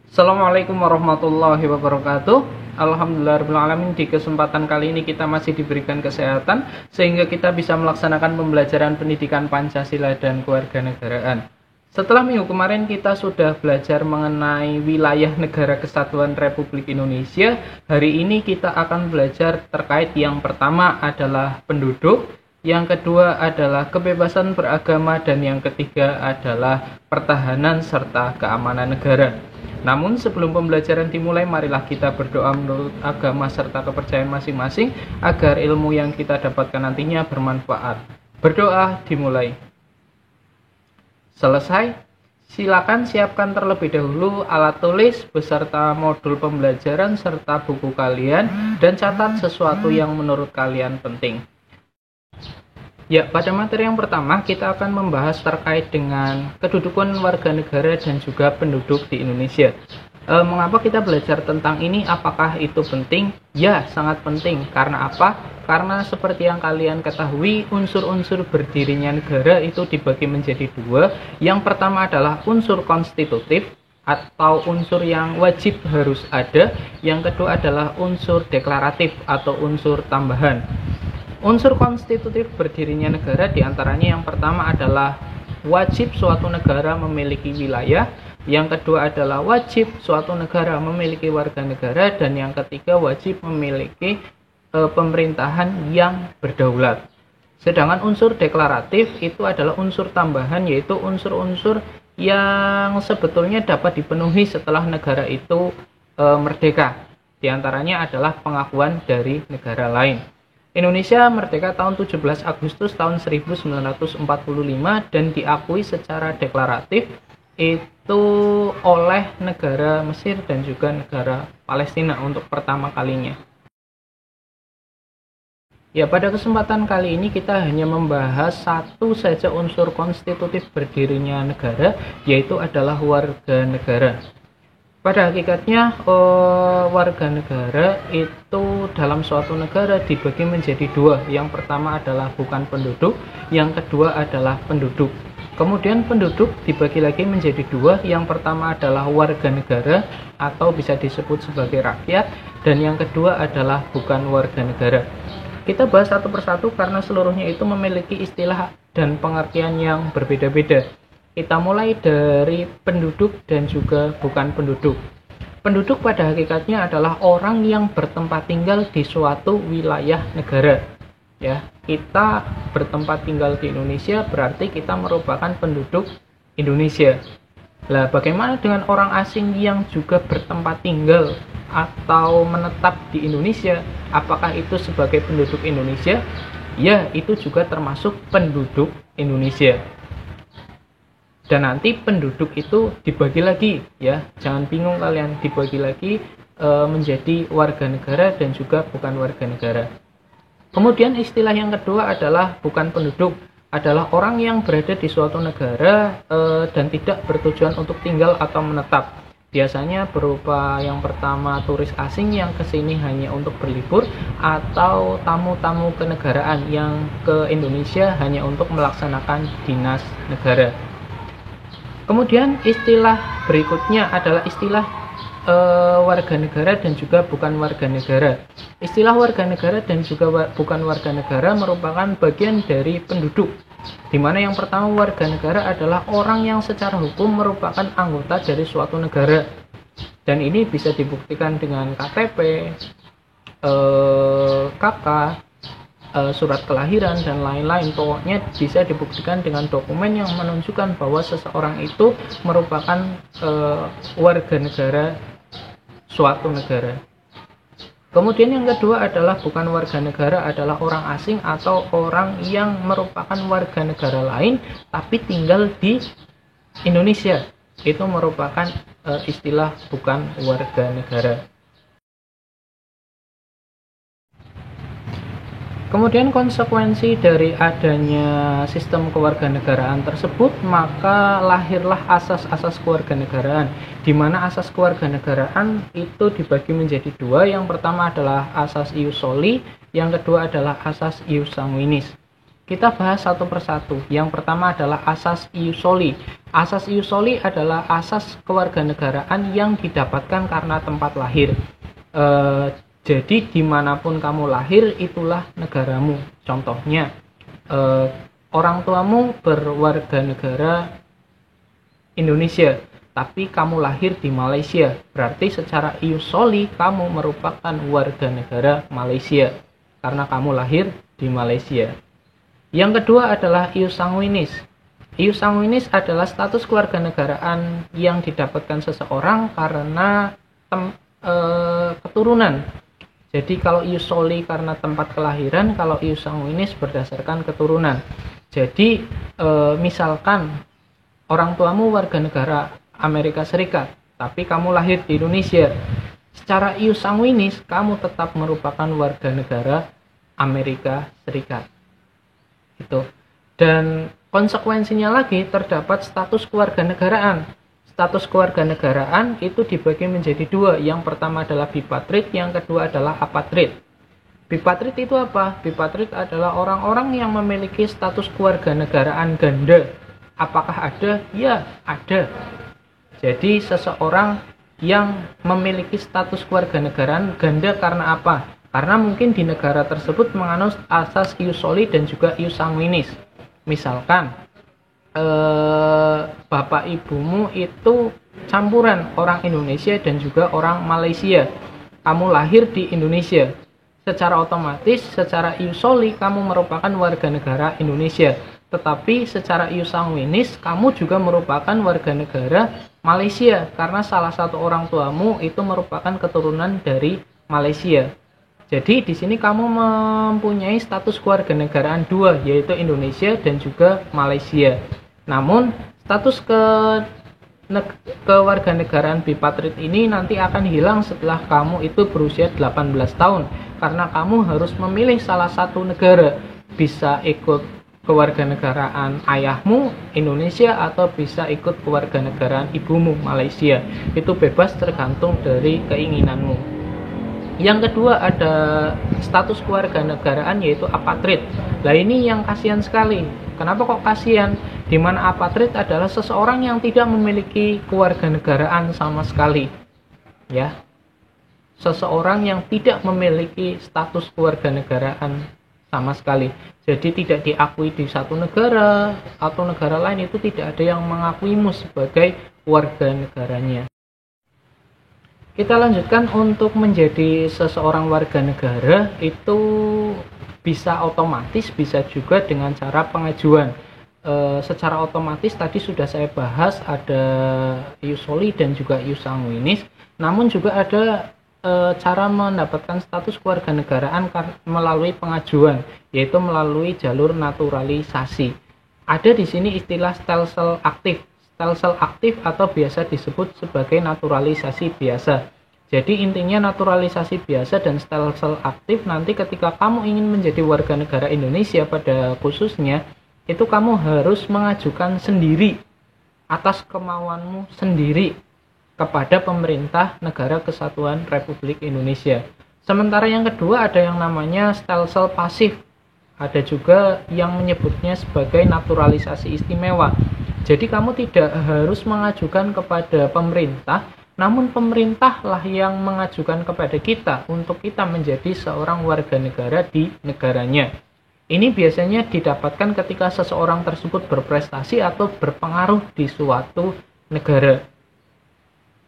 Assalamualaikum warahmatullahi wabarakatuh. Alhamdulillahirrahmanirrahim. Di kesempatan kali ini kita masih diberikan kesehatan sehingga kita bisa melaksanakan pembelajaran pendidikan Pancasila dan kewarganegaraan. Setelah minggu kemarin kita sudah belajar mengenai wilayah negara kesatuan Republik Indonesia. Hari ini kita akan belajar terkait yang pertama adalah penduduk, yang kedua adalah kebebasan beragama, dan yang ketiga adalah pertahanan serta keamanan negara. Namun sebelum pembelajaran dimulai, marilah kita berdoa menurut agama serta kepercayaan masing-masing agar ilmu yang kita dapatkan nantinya bermanfaat. Berdoa dimulai. Selesai? Silakan siapkan terlebih dahulu alat tulis beserta modul pembelajaran serta buku kalian dan catat sesuatu yang menurut kalian penting. Ya, pada materi yang pertama kita akan membahas terkait dengan kedudukan warga negara dan juga penduduk di Indonesia. Mengapa kita belajar tentang ini? Apakah itu penting? Ya, sangat penting. Karena apa? Karena seperti yang kalian ketahui, unsur-unsur berdirinya negara itu dibagi menjadi dua. Yang pertama adalah unsur konstitutif atau unsur yang wajib harus ada. Yang kedua adalah unsur deklaratif atau unsur tambahan. Unsur konstitutif berdirinya negara diantaranya yang pertama adalah wajib suatu negara memiliki wilayah, yang kedua adalah wajib suatu negara memiliki warga negara, dan yang ketiga wajib memiliki pemerintahan yang berdaulat. Sedangkan unsur deklaratif itu adalah unsur tambahan, yaitu unsur-unsur yang sebetulnya dapat dipenuhi setelah negara itu merdeka. Diantaranya adalah pengakuan dari negara lain. Indonesia merdeka tahun 17 Agustus tahun 1945 dan diakui secara deklaratif itu oleh negara Mesir dan juga negara Palestina untuk pertama kalinya. Ya, pada kesempatan kali ini kita hanya membahas satu saja unsur konstitutif berdirinya negara, yaitu adalah warga negara. Pada hakikatnya warga negara itu dalam suatu negara dibagi menjadi dua. Yang pertama adalah bukan penduduk, yang kedua adalah penduduk. Kemudian penduduk dibagi lagi menjadi dua. Yang pertama adalah warga negara atau bisa disebut sebagai rakyat, dan yang kedua adalah bukan warga negara. Kita bahas satu persatu karena seluruhnya itu memiliki istilah dan pengertian yang berbeda-beda. Kita mulai dari penduduk dan juga bukan penduduk. Penduduk pada hakikatnya adalah orang yang bertempat tinggal di suatu wilayah negara. Ya, kita bertempat tinggal di Indonesia berarti kita merupakan penduduk Indonesia. Lah, bagaimana dengan orang asing yang juga bertempat tinggal atau menetap di Indonesia? Apakah itu sebagai penduduk Indonesia? Ya, itu juga termasuk penduduk Indonesia. Dan nanti penduduk itu dibagi lagi, ya, jangan bingung kalian, dibagi lagi menjadi warga negara dan juga bukan warga negara. Kemudian istilah yang kedua adalah bukan penduduk, adalah orang yang berada di suatu negara dan tidak bertujuan untuk tinggal atau menetap. Biasanya berupa yang pertama turis asing yang kesini hanya untuk berlibur, atau tamu-tamu kenegaraan yang ke Indonesia hanya untuk melaksanakan dinas negara. Kemudian istilah berikutnya adalah istilah warga negara dan juga bukan warga negara. Istilah warga negara dan juga bukan warga negara merupakan bagian dari penduduk, di mana yang pertama warga negara adalah orang yang secara hukum merupakan anggota dari suatu negara, dan ini bisa dibuktikan dengan KTP, KK, surat kelahiran, dan lain-lain. Pokoknya bisa dibuktikan dengan dokumen yang menunjukkan bahwa seseorang itu merupakan warga negara suatu negara. Kemudian yang kedua adalah bukan warga negara, adalah orang asing atau orang yang merupakan warga negara lain tapi tinggal di Indonesia. Itu merupakan istilah bukan warga negara. Kemudian konsekuensi dari adanya sistem kewarganegaraan tersebut, maka lahirlah asas-asas kewarganegaraan, di mana asas kewarganegaraan itu dibagi menjadi dua. Yang pertama adalah asas ius soli, yang kedua adalah asas ius sanguinis. Kita bahas satu persatu. Yang pertama adalah asas ius soli. Asas ius soli adalah asas kewarganegaraan yang didapatkan karena tempat lahir. Jadi dimanapun kamu lahir, itulah negaramu. Contohnya, orang tuamu berwarga negara Indonesia, tapi kamu lahir di Malaysia. Berarti secara ius soli kamu merupakan warga negara Malaysia karena kamu lahir di Malaysia. Yang kedua adalah ius sanguinis. Ius sanguinis adalah status kewarganegaraan yang didapatkan seseorang karena keturunan. Jadi kalau ius soli karena tempat kelahiran, kalau ius sanguinis berdasarkan keturunan. Jadi misalkan orang tuamu warga negara Amerika Serikat, tapi kamu lahir di Indonesia. Secara ius sanguinis kamu tetap merupakan warga negara Amerika Serikat. Gitu. Dan konsekuensinya lagi terdapat status kewarganegaraan. Status kewarganegaraan itu dibagi menjadi dua. Yang pertama adalah bipatrid, yang kedua adalah apatrid. Bipatrid itu apa? Bipatrid adalah orang-orang yang memiliki status kewarganegaraan ganda. Apakah ada? Ya, ada. Jadi seseorang yang memiliki status kewarganegaraan ganda karena apa? Karena mungkin di negara tersebut menganut asas ius soli dan juga ius sanguinis. Misalkan bapak ibumu itu campuran orang Indonesia dan juga orang Malaysia. Kamu lahir di Indonesia. Secara otomatis, secara ius soli kamu merupakan warga negara Indonesia. Tetapi secara ius sanguinis kamu juga merupakan warga negara Malaysia karena salah satu orang tuamu itu merupakan keturunan dari Malaysia. Jadi di sini kamu mempunyai status kewarganegaraan dua, yaitu Indonesia dan juga Malaysia. Namun status kewarganegaraan bipatrid ini nanti akan hilang setelah kamu itu berusia 18 tahun karena kamu harus memilih salah satu negara. Bisa ikut kewarganegaraan ayahmu Indonesia atau bisa ikut kewarganegaraan ibumu Malaysia. Itu bebas tergantung dari keinginanmu. Yang kedua ada status kewarganegaraan yaitu apatrid. Nah ini yang kasihan sekali. Kenapa kok kasihan? Dimana apatrid adalah seseorang yang tidak memiliki kewarganegaraan sama sekali. Ya, seseorang yang tidak memiliki status kewarganegaraan sama sekali. Jadi tidak diakui di satu negara atau negara lain, itu tidak ada yang mengakuimu sebagai warga negaranya. Kita lanjutkan, untuk menjadi seseorang warga negara itu bisa otomatis, bisa juga dengan cara pengajuan. Secara otomatis tadi sudah saya bahas, ada ius soli dan juga ius sanguinis. Namun juga ada cara mendapatkan status kewarganegaraan melalui pengajuan, yaitu melalui jalur naturalisasi. Ada di sini istilah stelsel aktif. Stelsel aktif atau biasa disebut sebagai naturalisasi biasa. Jadi intinya naturalisasi biasa dan stelsel aktif nanti ketika kamu ingin menjadi warga negara Indonesia pada khususnya, itu kamu harus mengajukan sendiri atas kemauanmu sendiri kepada pemerintah Negara Kesatuan Republik Indonesia. Sementara yang kedua ada yang namanya stelsel pasif. Ada juga yang menyebutnya sebagai naturalisasi istimewa. Jadi kamu tidak harus mengajukan kepada pemerintah, namun pemerintahlah yang mengajukan kepada kita untuk kita menjadi seorang warga negara di negaranya. Ini biasanya didapatkan ketika seseorang tersebut berprestasi atau berpengaruh di suatu negara.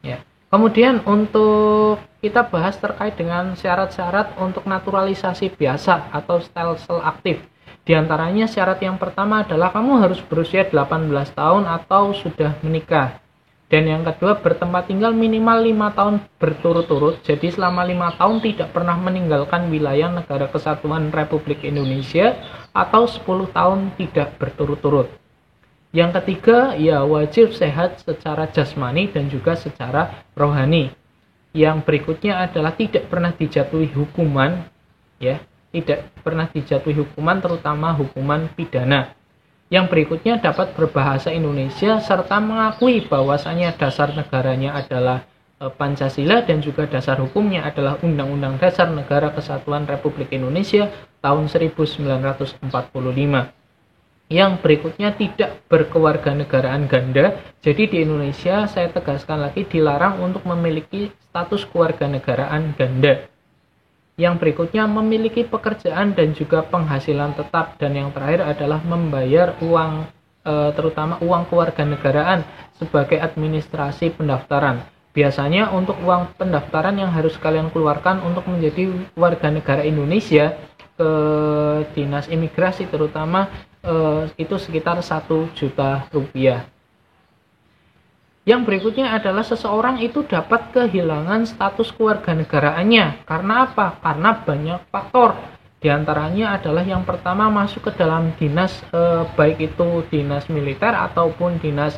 Ya. Kemudian untuk kita bahas terkait dengan syarat-syarat untuk naturalisasi biasa atau stelsel aktif. Di antaranya syarat yang pertama adalah kamu harus berusia 18 tahun atau sudah menikah. Dan yang kedua, bertempat tinggal minimal 5 tahun berturut-turut. Jadi selama 5 tahun tidak pernah meninggalkan wilayah Negara Kesatuan Republik Indonesia atau 10 tahun tidak berturut-turut. Yang ketiga, ya wajib sehat secara jasmani dan juga secara rohani. Yang berikutnya adalah tidak pernah dijatuhi hukuman, ya. Tidak pernah dijatuhi hukuman, terutama hukuman pidana. Yang berikutnya dapat berbahasa Indonesia serta mengakui bahwasanya dasar negaranya adalah Pancasila dan juga dasar hukumnya adalah Undang-Undang Dasar Negara Kesatuan Republik Indonesia tahun 1945. Yang berikutnya tidak berkewarganegaraan ganda. Jadi di Indonesia saya tegaskan lagi dilarang untuk memiliki status kewarganegaraan ganda. Yang berikutnya memiliki pekerjaan dan juga penghasilan tetap, dan yang terakhir adalah membayar uang terutama uang kewarganegaraan sebagai administrasi pendaftaran. Biasanya untuk uang pendaftaran yang harus kalian keluarkan untuk menjadi warga negara Indonesia ke dinas imigrasi terutama itu sekitar 1 juta rupiah. Yang berikutnya adalah seseorang itu dapat kehilangan status kewarganegaraannya. Karena apa? Karena banyak faktor. Di antaranya adalah yang pertama masuk ke dalam dinas baik itu dinas militer ataupun dinas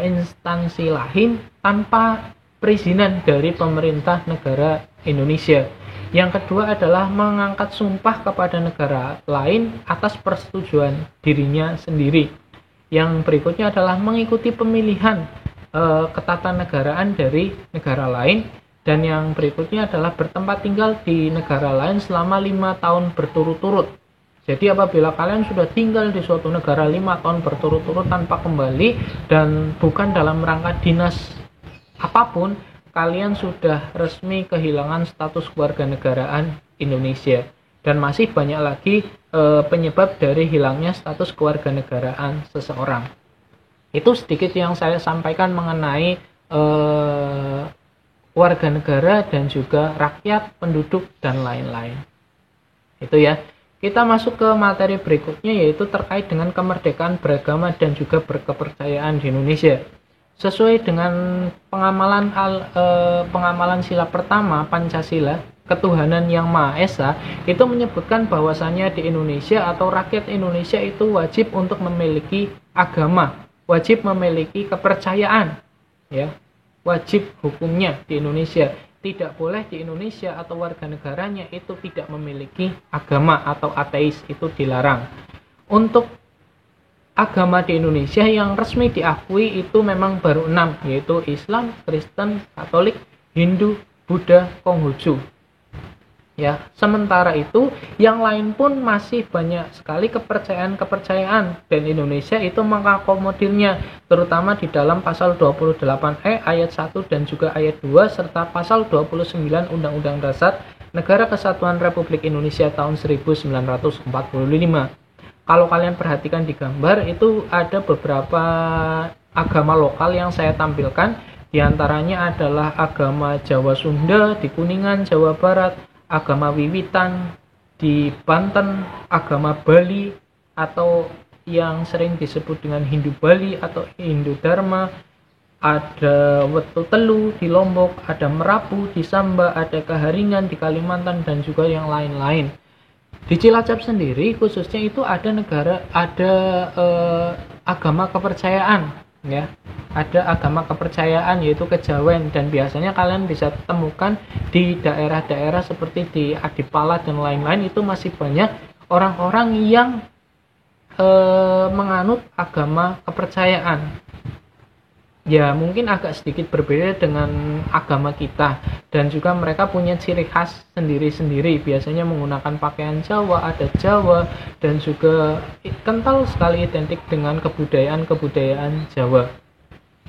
instansi lain tanpa perizinan dari pemerintah negara Indonesia. Yang kedua adalah mengangkat sumpah kepada negara lain atas persetujuan dirinya sendiri. Yang berikutnya adalah mengikuti pemilihan ketatanegaraan dari negara lain. Dan yang berikutnya adalah bertempat tinggal di negara lain selama 5 tahun berturut-turut. Jadi apabila kalian sudah tinggal di suatu negara 5 tahun berturut-turut tanpa kembali dan bukan dalam rangka dinas apapun, kalian sudah resmi kehilangan status kewarganegaraan Indonesia. Dan masih banyak lagi penyebab dari hilangnya status kewarganegaraan seseorang. Itu sedikit yang saya sampaikan mengenai warga negara dan juga rakyat, penduduk, dan lain-lain. Itu ya. Kita masuk ke materi berikutnya, yaitu terkait dengan kemerdekaan beragama dan juga berkepercayaan di Indonesia. Sesuai dengan pengamalan sila pertama Pancasila, ketuhanan yang Maha Esa, itu menyebutkan bahwasannya di Indonesia atau rakyat Indonesia itu wajib untuk memiliki agama, wajib memiliki kepercayaan, ya, wajib hukumnya di Indonesia. Tidak boleh di Indonesia atau warga negaranya itu tidak memiliki agama atau ateis, itu dilarang. Untuk agama di Indonesia yang resmi diakui itu memang baru 6, yaitu Islam, Kristen, Katolik, Hindu, Buddha, Konghucu. Ya, sementara itu yang lain pun masih banyak sekali kepercayaan dan Indonesia itu mengakomodirnya, terutama di dalam pasal 28E ayat 1 dan juga ayat 2 serta pasal 29 Undang-Undang Dasar Negara Kesatuan Republik Indonesia tahun 1945. Kalau kalian perhatikan di gambar itu ada beberapa agama lokal yang saya tampilkan, diantaranya adalah agama Jawa Sunda di Kuningan, Jawa Barat, agama Wiwitan di Banten, agama Bali atau yang sering disebut dengan Hindu Bali atau Hindu Dharma, ada Wetu Telu di Lombok, ada Merapu di Samba, ada Kaharingan di Kalimantan dan juga yang lain-lain. Di Cilacap sendiri khususnya itu ada agama kepercayaan, ya. Ada agama kepercayaan yaitu Kejawen, dan biasanya kalian bisa temukan di daerah-daerah seperti di Adipala dan lain-lain, itu masih banyak orang-orang yang menganut agama kepercayaan. Ya mungkin agak sedikit berbeda dengan agama kita, dan juga mereka punya ciri khas sendiri-sendiri, biasanya menggunakan pakaian Jawa, adat Jawa, dan juga kental sekali identik dengan kebudayaan Jawa.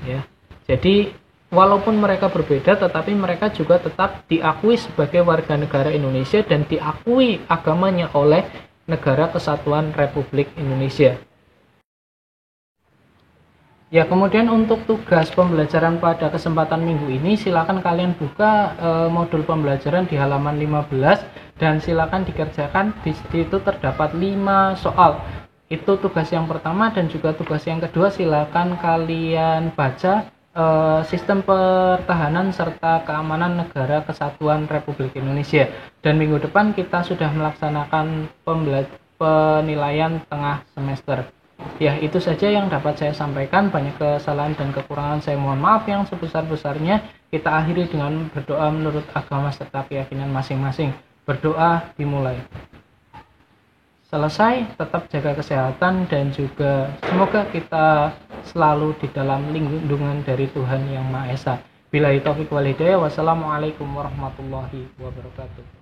Ya, jadi walaupun mereka berbeda, tetapi mereka juga tetap diakui sebagai warga negara Indonesia dan diakui agamanya oleh Negara Kesatuan Republik Indonesia. Ya, kemudian untuk tugas pembelajaran pada kesempatan minggu ini, silakan kalian buka modul pembelajaran di halaman 15 dan silakan dikerjakan. Di situ terdapat 5 soal. Itu tugas yang pertama, dan juga tugas yang kedua silakan kalian baca sistem pertahanan serta keamanan Negara Kesatuan Republik Indonesia. Dan minggu depan kita sudah melaksanakan penilaian tengah semester. Ya, itu saja yang dapat saya sampaikan. Banyak kesalahan dan kekurangan saya mohon maaf yang sebesar-besarnya. Kita akhiri dengan berdoa menurut agama serta keyakinan masing-masing. Berdoa dimulai. Selesai, tetap jaga kesehatan dan juga semoga kita selalu di dalam lindungan dari Tuhan Yang Maha Esa. Billahi taufiq wal hidayah. Wassalamualaikum warahmatullahi wabarakatuh.